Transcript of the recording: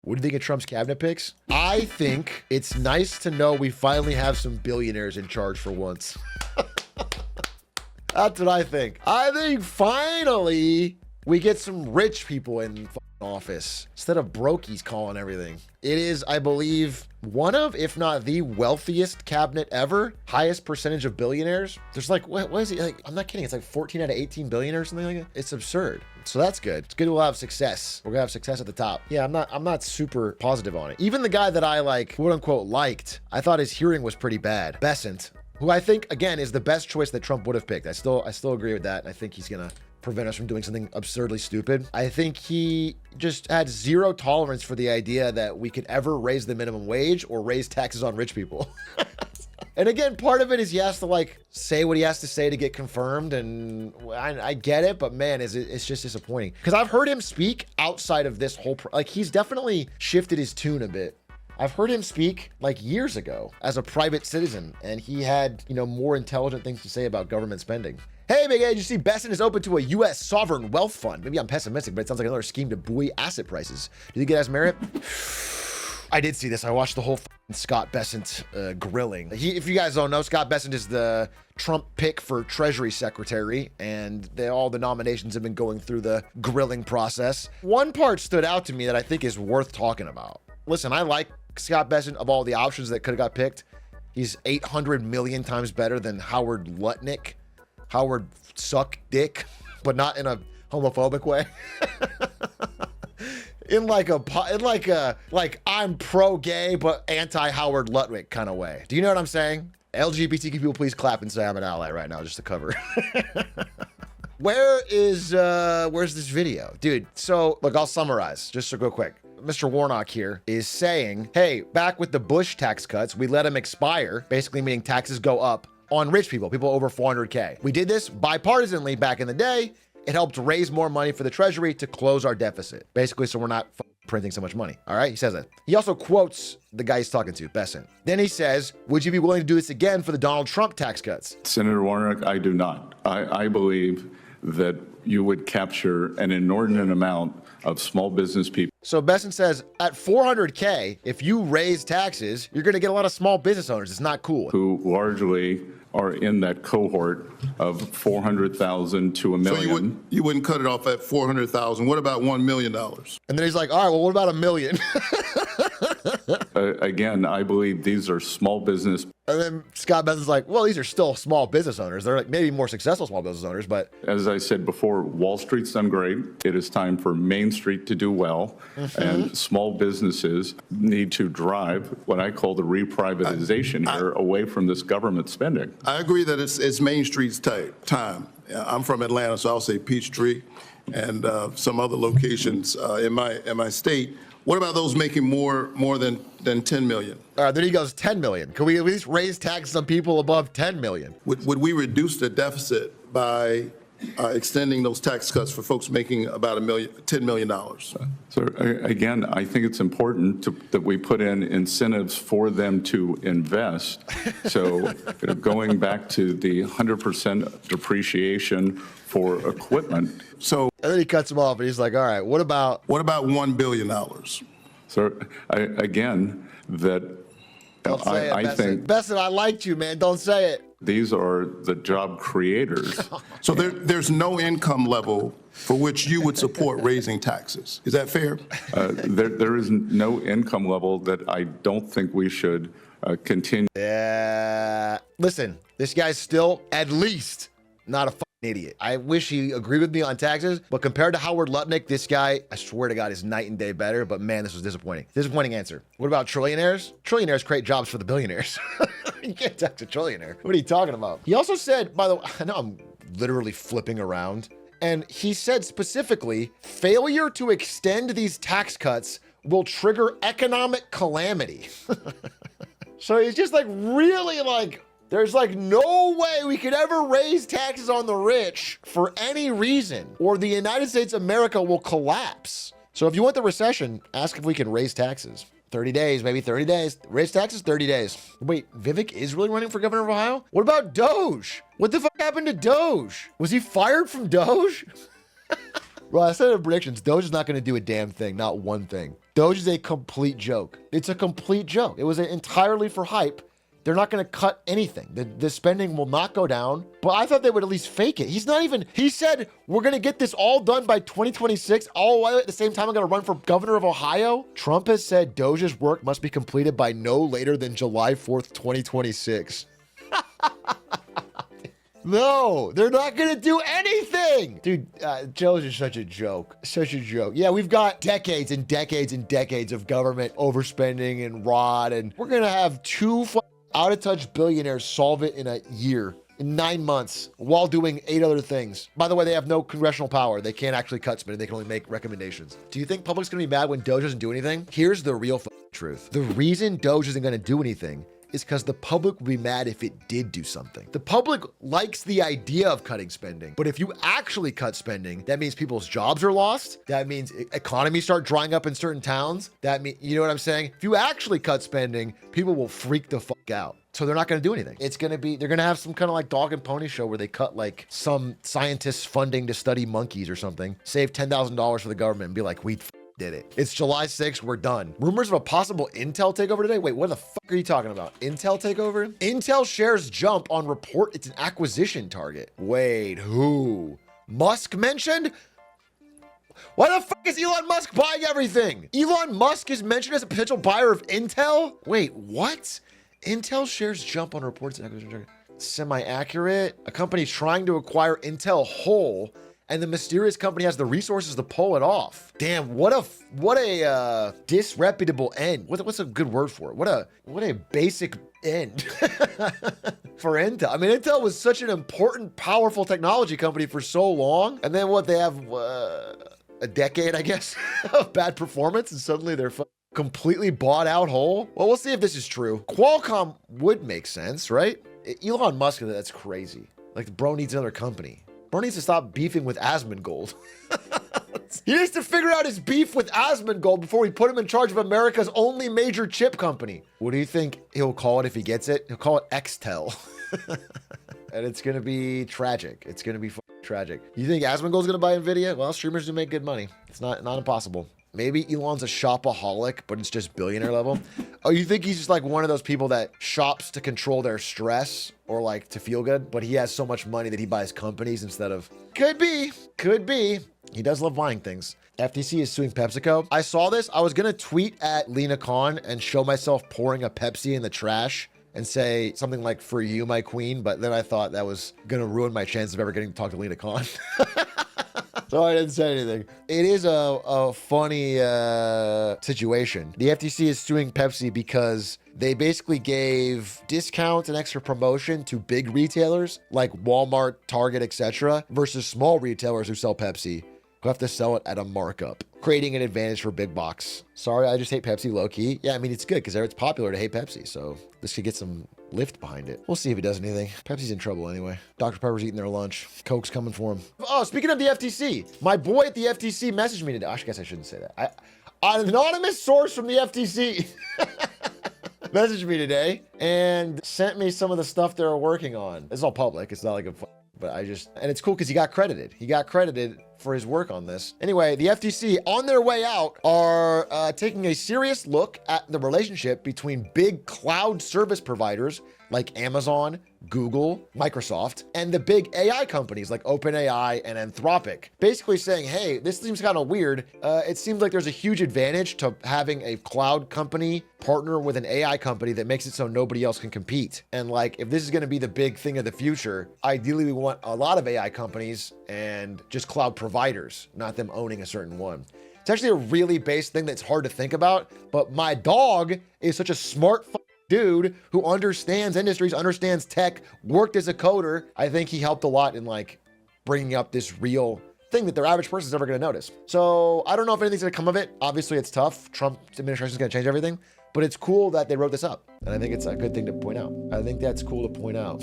What do you think of Trump's cabinet picks? I think it's nice to know we finally have some billionaires in charge for once. That's what I think. I think finally we get some rich people in office instead of brokies calling everything. It is, I believe, one of, if not the wealthiest cabinet ever. Highest percentage of billionaires. There's like, what is it? Like, I'm not kidding. It's like 14 out of 18 billionaires or something like that. It's absurd. So that's good. It's good we'll have success. We're gonna have success at the top. Yeah, I'm not super positive on it. Even the guy that I like, quote unquote, liked, I thought his hearing was pretty bad. Bessent, who I think, again, is the best choice that Trump would have picked. I still agree with that. And I think he's gonna prevent us from doing something absurdly stupid. I think he just had zero tolerance for the idea that we could ever raise the minimum wage or raise taxes on rich people. And again, part of it is he has to like say what he has to say to get confirmed, and I get it, but man, it's just disappointing. Because I've heard him speak outside of this whole, like he's definitely shifted his tune a bit. I've heard him speak like years ago as a private citizen, and he had, you know, more intelligent things to say about government spending. Hey, big A, did you see Bessent is open to a U.S. sovereign wealth fund? Maybe I'm pessimistic, but it sounds like another scheme to buoy asset prices. Do you think it has merit? I did see this. I watched the whole Scott Bessent grilling. If you guys don't know, Scott Bessent is the Trump pick for Treasury Secretary, and all the nominations have been going through the grilling process. One part stood out to me that I think is worth talking about. Listen, I like Scott Bessent. Of all the options that could have got picked, he's 800 million times better than Howard Lutnick. Howard suck dick, but not in a homophobic way. in like I'm pro-gay but anti-Howard Lutnick kind of way. Do you know what I'm saying? LGBTQ people, please clap and say I'm an ally right now just to cover. Where's this video? Dude, so look, I'll summarize just real quick. Mr. Warnock here is saying, hey, back with the Bush tax cuts, we let them expire, basically meaning taxes go up on rich people over 400K. We did this bipartisanly back in the day. It helped raise more money for the Treasury to close our deficit. Basically, so we're not printing so much money. All right, he says that. He also quotes the guy he's talking to, Bessent. Then he says, would you be willing to do this again for the Donald Trump tax cuts? Senator Warnock, I do not. I believe that you would capture an inordinate amount of small business people. So Bessent says at 400K, if you raise taxes, you're going to get a lot of small business owners. It's not cool. Who largely are in that cohort of 400,000 to a million. So you wouldn't cut it off at 400,000. What about $1 million? And then he's like, all right, well, what about $1 million? Again, I believe these are small business. And then Scott Bessent's like, well, these are still small business owners. They're like maybe more successful small business owners, but. As I said before, Wall Street's done great. It is time for Main Street to do well. And small businesses need to drive what I call the reprivatization here away from this government spending. I agree that it's Main Street's time. I'm from Atlanta, so I'll say Peachtree and some other locations in my state. What about those making more than 10 million? All right, then he goes 10 million. Can we at least raise taxes on people above 10 million? Would we reduce the deficit by extending those tax cuts for folks making about $10 million? So again, I think it's important that we put in incentives for them to invest. So going back to the 100% depreciation for equipment. So and then he cuts him off and he's like, all right, what about $1 billion? So again, that don't say it, I think Bessent, I liked you, man. Don't say it. These are the job creators. So there's no income level for which you would support raising taxes. Is that fair? There is no income level that I don't think we should continue. Yeah. Listen, this guy's still at least not a idiot. I wish he agreed with me on taxes, but compared to Howard Lutnick, this guy, I swear to God, is night and day better. But man, this was disappointing. Disappointing answer. What about trillionaires? Trillionaires create jobs for the billionaires. You can't tax a trillionaire. What are you talking about? He also said, by the way, I know I'm literally flipping around, and he said specifically, failure to extend these tax cuts will trigger economic calamity. So he's just like really like, there's like no way we could ever raise taxes on the rich for any reason, or the United States of America will collapse. So if you want the recession, ask if we can raise taxes. 30 days, maybe 30 days. Raise taxes, 30 days. Wait, Vivek is really running for governor of Ohio? What about Doge? What the fuck happened to Doge? Was he fired from Doge? Well, I said in predictions, Doge is not going to do a damn thing, not one thing. Doge is a complete joke. It's a complete joke. It was entirely for hype. They're not going to cut anything. The spending will not go down, but I thought they would at least fake it. He said, we're going to get this all done by 2026. All at the same time, I'm going to run for governor of Ohio. Trump has said Doge's work must be completed by no later than July 4th, 2026. No, they're not going to do anything. Dude, Doge is such a joke. Such a joke. Yeah, we've got decades and decades and decades of government overspending and rot, and we're going to have two out-of-touch billionaires solve it in a year, in 9 months, while doing 8 other things. By the way, they have no congressional power. They can't actually cut spending. They can only make recommendations. Do you think public's going to be mad when Doge doesn't do anything? Here's the real truth. The reason Doge isn't going to do anything is because the public would be mad if it did do something. The public likes the idea of cutting spending, but if you actually cut spending, that means people's jobs are lost. That means economies start drying up in certain towns. That means, you know what I'm saying? If you actually cut spending, people will freak the fuck out. So they're not going to do anything. They're going to have some kind of like dog and pony show where they cut like some scientists funding to study monkeys or something, save $10,000 for the government and be like, we did it. It's July 6th. We're done. Rumors of a possible Intel takeover today. Wait, what the fuck are you talking about? Intel takeover? Intel shares jump on report. It's an acquisition target. Wait, who? Musk mentioned? Why the fuck is Elon Musk buying everything? Elon Musk is mentioned as a potential buyer of Intel? Wait, what? Intel shares jump on reports and acquisition target. Semi-accurate. A company trying to acquire Intel whole, and the mysterious company has the resources to pull it off. Damn, what a disreputable end. What's a good word for it? What a basic end for Intel. I mean, Intel was such an important, powerful technology company for so long, and then they have a decade, I guess, of bad performance, and suddenly they're completely bought out whole. Well, we'll see if this is true. Qualcomm would make sense, right? Elon Musk, that's crazy. Like, the bro needs another company. Bro needs to stop beefing with Asmongold. He needs to figure out his beef with Asmongold before we put him in charge of America's only major chip company. What do you think he'll call it if he gets it? He'll call it Xtel. And it's going to be tragic. It's going to be tragic. You think Asmongold's going to buy NVIDIA? Well, streamers do make good money. It's not impossible. Maybe Elon's a shopaholic, but it's just billionaire level. Oh, you think he's just like one of those people that shops to control their stress or like to feel good, but he has so much money that he buys companies instead of... Could be. He does love buying things. FTC is suing PepsiCo. I saw this. I was going to tweet at Lena Khan and show myself pouring a Pepsi in the trash and say something like, "For you, my queen," but then I thought that was going to ruin my chance of ever getting to talk to Lena Khan. So I didn't say anything. It is a funny situation. The FTC is suing Pepsi because they basically gave discounts and extra promotion to big retailers like Walmart, Target, etc., versus small retailers who sell Pepsi, who have to sell it at a markup, creating an advantage for big box. Sorry, I just hate Pepsi low-key. Yeah, I mean, it's good because it's popular to hate Pepsi, so this could get some lift behind it. We'll see if it does anything. Pepsi's in trouble anyway. Dr. Pepper's eating their lunch. Coke's coming for him. Oh, speaking of the FTC, my boy at the FTC messaged me today. I guess I shouldn't say that. An anonymous source from the FTC messaged me today and sent me some of the stuff they're working on. It's all public. It's not like but and it's cool because he got credited. He got credited for his work on this. Anyway, the FTC, on their way out, are taking a serious look at the relationship between big cloud service providers like Amazon, Google, Microsoft, and the big AI companies like OpenAI and Anthropic. Basically saying, hey, this seems kind of weird. It seems like there's a huge advantage to having a cloud company partner with an AI company that makes it so nobody else can compete. And like, if this is going to be the big thing of the future, ideally we want a lot of AI companies and just cloud providers, not them owning a certain one. It's actually a really base thing that's hard to think about, but my dog is such a smart dude who understands industries, understands tech, worked as a coder. I think he helped a lot in like bringing up this real thing that their average person is never going to notice. So I don't know if anything's going to come of it. Obviously it's tough. Trump's administration is going to change everything, but it's cool that they wrote this up. And I think it's a good thing to point out. I think that's cool to point out.